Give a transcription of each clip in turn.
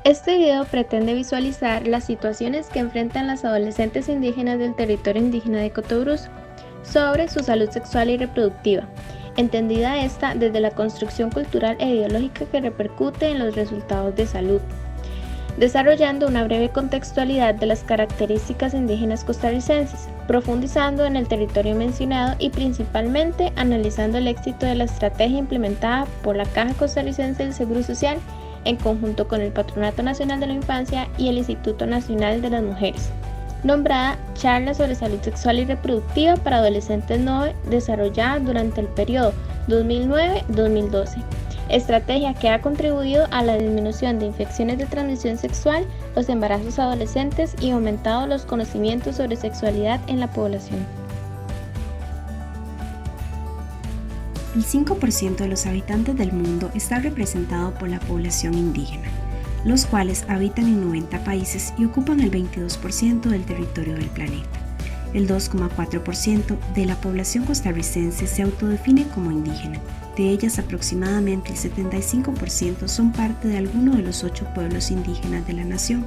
Este video pretende visualizar las situaciones que enfrentan las adolescentes indígenas del territorio indígena de Cotobruz sobre su salud sexual y reproductiva, entendida esta desde la construcción cultural e ideológica que repercute en los resultados de salud, desarrollando una breve contextualidad de las características indígenas costarricenses, profundizando en el territorio mencionado y principalmente analizando el éxito de la estrategia implementada por la Caja Costarricense del Seguro Social en conjunto con el Patronato Nacional de la Infancia y el Instituto Nacional de las Mujeres, nombrada Charla sobre Salud Sexual y Reproductiva para Adolescentes NOVE, desarrollada durante el periodo 2009-2012. Estrategia que ha contribuido a la disminución de infecciones de transmisión sexual, los embarazos adolescentes y aumentado los conocimientos sobre sexualidad en la población. El 5% de los habitantes del mundo está representado por la población indígena, los cuales habitan en 90 países y ocupan el 22% del territorio del planeta. El 2,4% de la población costarricense se autodefine como indígena. De ellas, aproximadamente el 75% son parte de alguno de los 8 pueblos indígenas de la nación.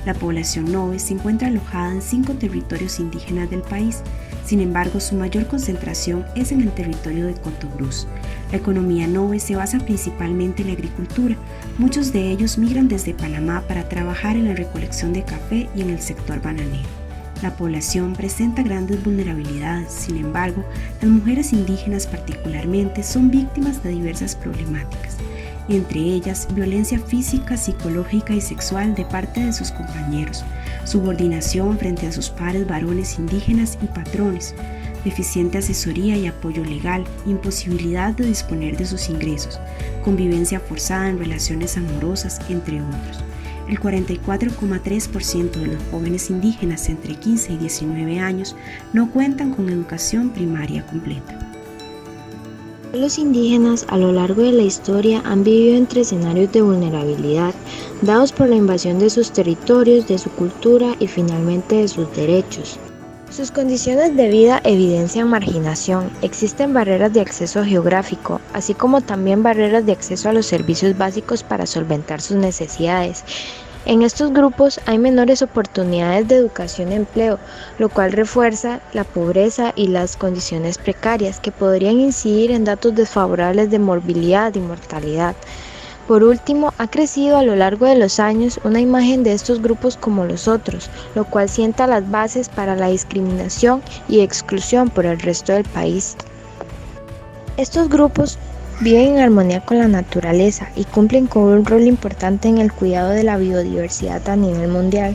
La población NOVE se encuentra alojada en 5 territorios indígenas del país. Sin embargo, su mayor concentración es en el territorio de Cotobruz. La economía NOVE se basa principalmente en la agricultura. Muchos de ellos migran desde Panamá para trabajar en la recolección de café y en el sector bananero. La población presenta grandes vulnerabilidades, sin embargo, las mujeres indígenas particularmente son víctimas de diversas problemáticas, entre ellas violencia física, psicológica y sexual de parte de sus compañeros, subordinación frente a sus pares varones indígenas y patrones, deficiente asesoría y apoyo legal, imposibilidad de disponer de sus ingresos, convivencia forzada en relaciones amorosas, entre otros. El 44,3% de los jóvenes indígenas entre 15 y 19 años no cuentan con educación primaria completa. Los indígenas a lo largo de la historia han vivido entre escenarios de vulnerabilidad, dados por la invasión de sus territorios, de su cultura y finalmente de sus derechos. Sus condiciones de vida evidencian marginación, existen barreras de acceso geográfico, así como también barreras de acceso a los servicios básicos para solventar sus necesidades. En estos grupos hay menores oportunidades de educación y empleo, lo cual refuerza la pobreza y las condiciones precarias que podrían incidir en datos desfavorables de morbilidad y mortalidad. Por último, ha crecido a lo largo de los años una imagen de estos grupos como los otros, lo cual sienta las bases para la discriminación y exclusión por el resto del país. Estos grupos viven en armonía con la naturaleza y cumplen con un rol importante en el cuidado de la biodiversidad a nivel mundial.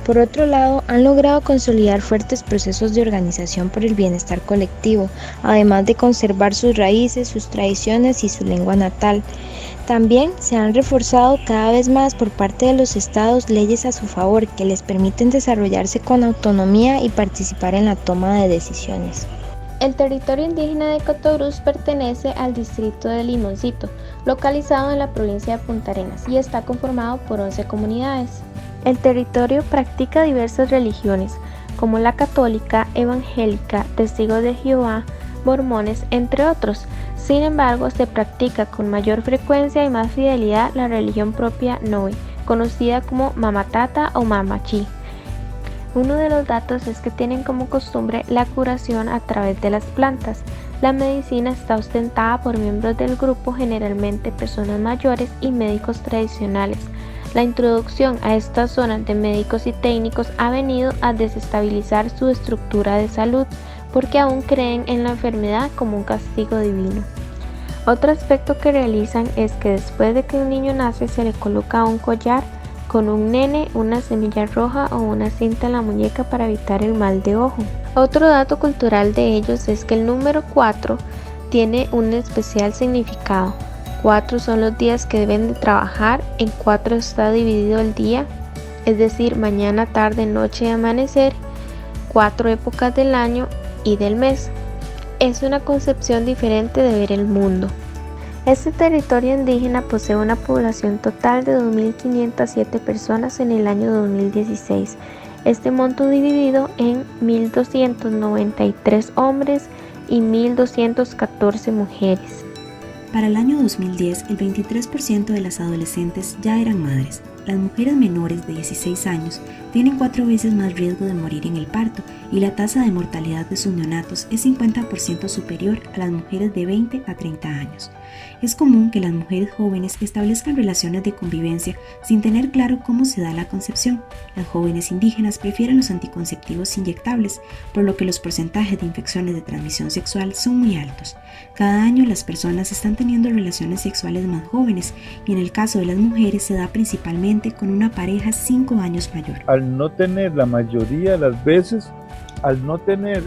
Por otro lado, han logrado consolidar fuertes procesos de organización por el bienestar colectivo, además de conservar sus raíces, sus tradiciones y su lengua natal. También se han reforzado cada vez más por parte de los estados leyes a su favor que les permiten desarrollarse con autonomía y participar en la toma de decisiones. El territorio indígena de Cotobruz pertenece al distrito de Limoncito, localizado en la provincia de Punta Arenas, y está conformado por 11 comunidades. El territorio practica diversas religiones, como la católica, evangélica, testigos de Jehová, mormones, entre otros. Sin embargo, se practica con mayor frecuencia y más fidelidad la religión propia NOVE, conocida como Mamatata o Mamachi. Uno de los datos es que tienen como costumbre la curación a través de las plantas. La medicina está ostentada por miembros del grupo, generalmente personas mayores y médicos tradicionales. La introducción a estas zonas de médicos y técnicos ha venido a desestabilizar su estructura de salud, porque aún creen en la enfermedad como un castigo divino. Otro aspecto que realizan es que después de que un niño nace se le coloca un collar con un nene, una semilla roja o una cinta en la muñeca para evitar el mal de ojo. Otro dato cultural de ellos es que el número 4 tiene un especial significado. 4 son los días que deben de trabajar, en 4 está dividido el día, es decir, mañana, tarde, noche y amanecer, 4 épocas del año y del mes. Es una concepción diferente de ver el mundo. Este territorio indígena posee una población total de 2.507 personas en el año 2016. Este monto dividido en 1.293 hombres y 1.214 mujeres. Para el año 2010, el 23% de las adolescentes ya eran madres. las mujeres menores de 16 años tienen 4 veces más riesgo de morir en el parto y la tasa de mortalidad de sus neonatos es 50% superior a las mujeres de 20 a 30 años. Es común que las mujeres jóvenes establezcan relaciones de convivencia sin tener claro cómo se da la concepción. Las jóvenes indígenas prefieren los anticonceptivos inyectables, por lo que los porcentajes de infecciones de transmisión sexual son muy altos. Cada año las personas están teniendo relaciones sexuales más jóvenes y en el caso de las mujeres se da principalmente con una pareja 5 años mayor. Al no tener la mayoría de las veces, al no tener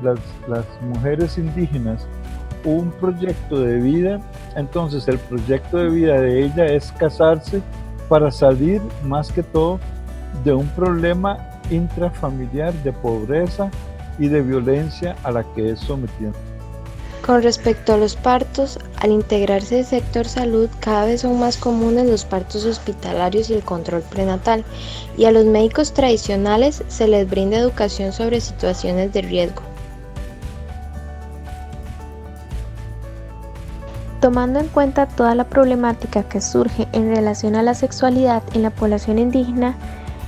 las mujeres indígenas un proyecto de vida, entonces el proyecto de vida de ella es casarse para salir más que todo de un problema intrafamiliar de pobreza y de violencia a la que es sometida. Con respecto a los partos, al integrarse el sector salud, cada vez son más comunes los partos hospitalarios y el control prenatal, y a los médicos tradicionales se les brinda educación sobre situaciones de riesgo. Tomando en cuenta toda la problemática que surge en relación a la sexualidad en la población indígena,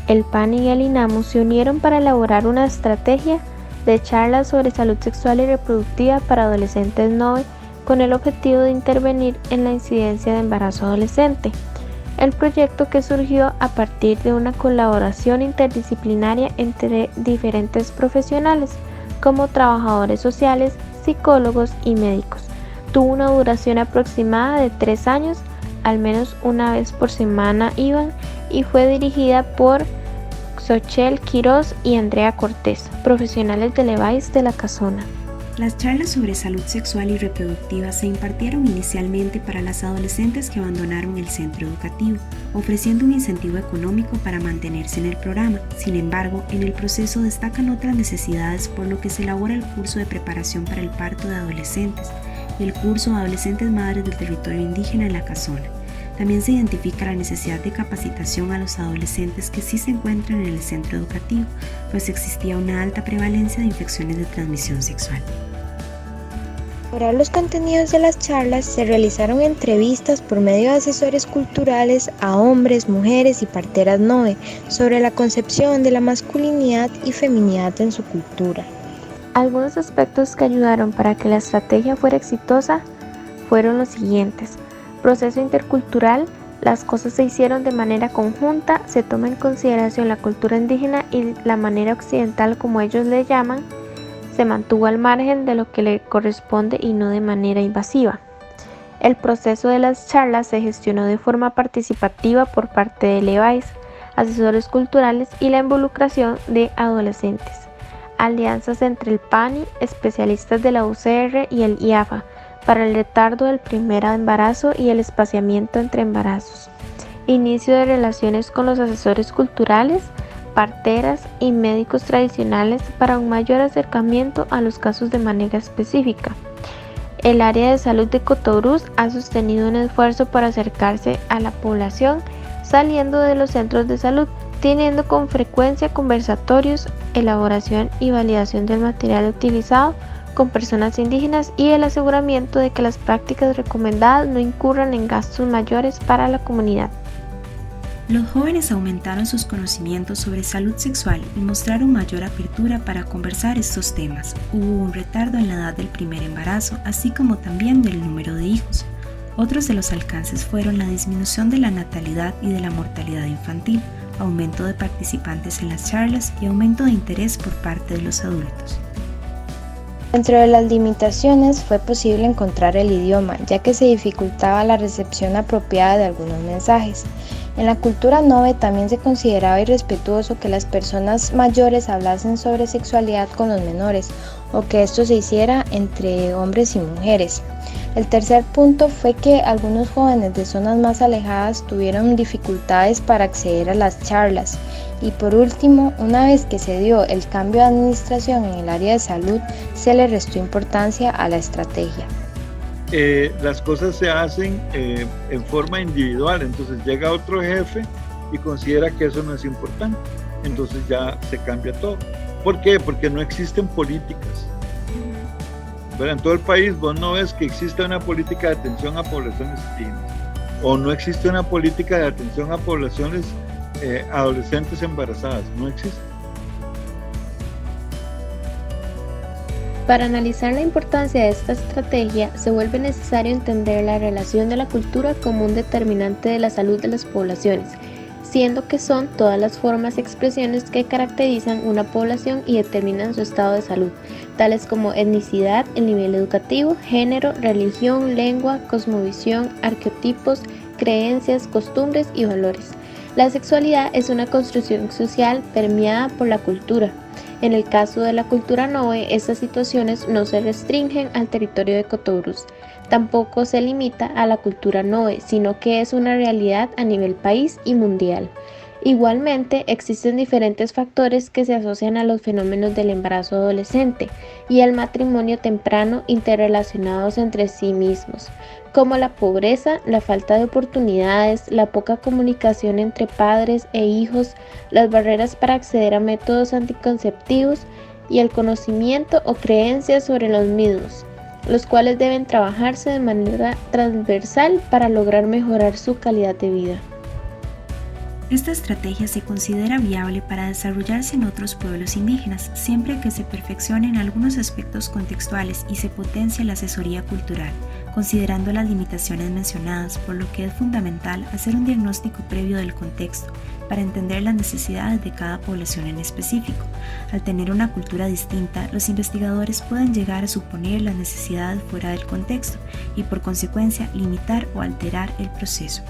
el PAN y el INAMU se unieron para elaborar una estrategia de charlas sobre salud sexual y reproductiva para adolescentes NOVE con el objetivo de intervenir en la incidencia de embarazo adolescente. El proyecto, que surgió a partir de una colaboración interdisciplinaria entre diferentes profesionales como trabajadores sociales, psicólogos y médicos, tuvo una duración aproximada de 3 años, al menos una vez por semana iban, y fue dirigida por Xochel Quiroz y Andrea Cortés, profesionales del EVAIS de La Casona. Las charlas sobre salud sexual y reproductiva se impartieron inicialmente para las adolescentes que abandonaron el centro educativo, ofreciendo un incentivo económico para mantenerse en el programa. Sin embargo, en el proceso destacan otras necesidades, por lo que se elabora el curso de preparación para el parto de adolescentes y el curso Adolescentes Madres del Territorio Indígena en La Casona. También se identifica la necesidad de capacitación a los adolescentes que sí se encuentran en el centro educativo, pues existía una alta prevalencia de infecciones de transmisión sexual. Para los contenidos de las charlas se realizaron entrevistas por medio de asesores culturales a hombres, mujeres y parteras NOVE sobre la concepción de la masculinidad y feminidad en su cultura. Algunos aspectos que ayudaron para que la estrategia fuera exitosa fueron los siguientes: proceso intercultural, las cosas se hicieron de manera conjunta, se toma en consideración la cultura indígena y la manera occidental, como ellos le llaman, se mantuvo al margen de lo que le corresponde y no de manera invasiva. El proceso de las charlas se gestionó de forma participativa por parte del EVAIS, asesores culturales y la involucración de adolescentes. Alianzas entre el PANI, especialistas de la UCR y el IAFA para el retardo del primer embarazo y el espaciamiento entre embarazos. Inicio de relaciones con los asesores culturales, parteras y médicos tradicionales para un mayor acercamiento a los casos de manera específica. El área de salud de Cotobruz ha sostenido un esfuerzo para acercarse a la población saliendo de los centros de salud, teniendo con frecuencia conversatorios, elaboración y validación del material utilizado con personas indígenas y el aseguramiento de que las prácticas recomendadas no incurran en gastos mayores para la comunidad. Los jóvenes aumentaron sus conocimientos sobre salud sexual y mostraron mayor apertura para conversar estos temas. Hubo un retardo en la edad del primer embarazo, así como también del número de hijos. Otros de los alcances fueron la disminución de la natalidad y de la mortalidad infantil, aumento de participantes en las charlas y aumento de interés por parte de los adultos. Dentro de las limitaciones fue posible encontrar el idioma, ya que se dificultaba la recepción apropiada de algunos mensajes. En la cultura NOVE también se consideraba irrespetuoso que las personas mayores hablasen sobre sexualidad con los menores o que esto se hiciera entre hombres y mujeres. El tercer punto fue que algunos jóvenes de zonas más alejadas tuvieron dificultades para acceder a las charlas. Y por último, una vez que se dio el cambio de administración en el área de salud, se le restó importancia a la estrategia. Las cosas se hacen en forma individual, entonces llega otro jefe y considera que eso no es importante, entonces ya se cambia todo. ¿Por qué? Porque no existen políticas. Pero en todo el país vos no ves que exista una política de atención a poblaciones indígenas. o no existe una política de atención a poblaciones adolescentes embarazadas, no existe. Para analizar la importancia de esta estrategia, se vuelve necesario entender la relación de la cultura como un determinante de la salud de las poblaciones, siendo que son todas las formas y expresiones que caracterizan una población y determinan su estado de salud, tales como etnicidad, el nivel educativo, género, religión, lengua, cosmovisión, arquetipos, creencias, costumbres y valores. La sexualidad es una construcción social permeada por la cultura. En el caso de la cultura Noe, estas situaciones no se restringen al territorio de Cotobruz. Tampoco se limita a la cultura Noe, sino que es una realidad a nivel país y mundial. Igualmente, existen diferentes factores que se asocian a los fenómenos del embarazo adolescente y al matrimonio temprano interrelacionados entre sí mismos, como la pobreza, la falta de oportunidades, la poca comunicación entre padres e hijos, las barreras para acceder a métodos anticonceptivos y el conocimiento o creencias sobre los mismos, los cuales deben trabajarse de manera transversal para lograr mejorar su calidad de vida. Esta estrategia se considera viable para desarrollarse en otros pueblos indígenas, siempre que se perfeccionen algunos aspectos contextuales y se potencie la asesoría cultural, considerando las limitaciones mencionadas, por lo que es fundamental hacer un diagnóstico previo del contexto para entender las necesidades de cada población en específico. Al tener una cultura distinta, los investigadores pueden llegar a suponer las necesidades fuera del contexto y, por consecuencia, limitar o alterar el proceso.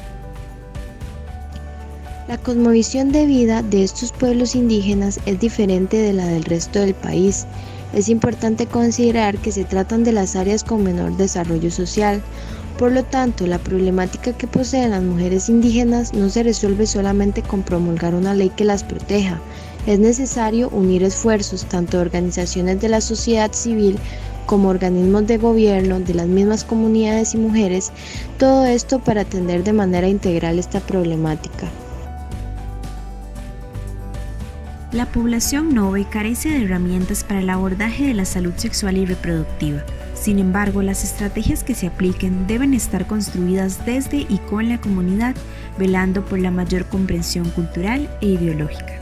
La cosmovisión de vida de estos pueblos indígenas es diferente de la del resto del país. Es importante considerar que se tratan de las áreas con menor desarrollo social. Por lo tanto, la problemática que poseen las mujeres indígenas no se resuelve solamente con promulgar una ley que las proteja. Es necesario unir esfuerzos tanto de organizaciones de la sociedad civil como organismos de gobierno, de las mismas comunidades y mujeres, todo esto para atender de manera integral esta problemática. La población Noe carece de herramientas para el abordaje de la salud sexual y reproductiva. Sin embargo, las estrategias que se apliquen deben estar construidas desde y con la comunidad, velando por la mayor comprensión cultural e ideológica.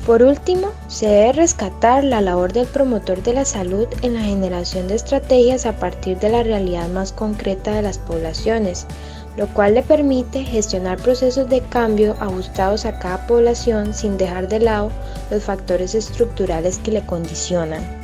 Por último, se debe rescatar la labor del promotor de la salud en la generación de estrategias a partir de la realidad más concreta de las poblaciones, lo cual le permite gestionar procesos de cambio ajustados a cada población sin dejar de lado los factores estructurales que le condicionan.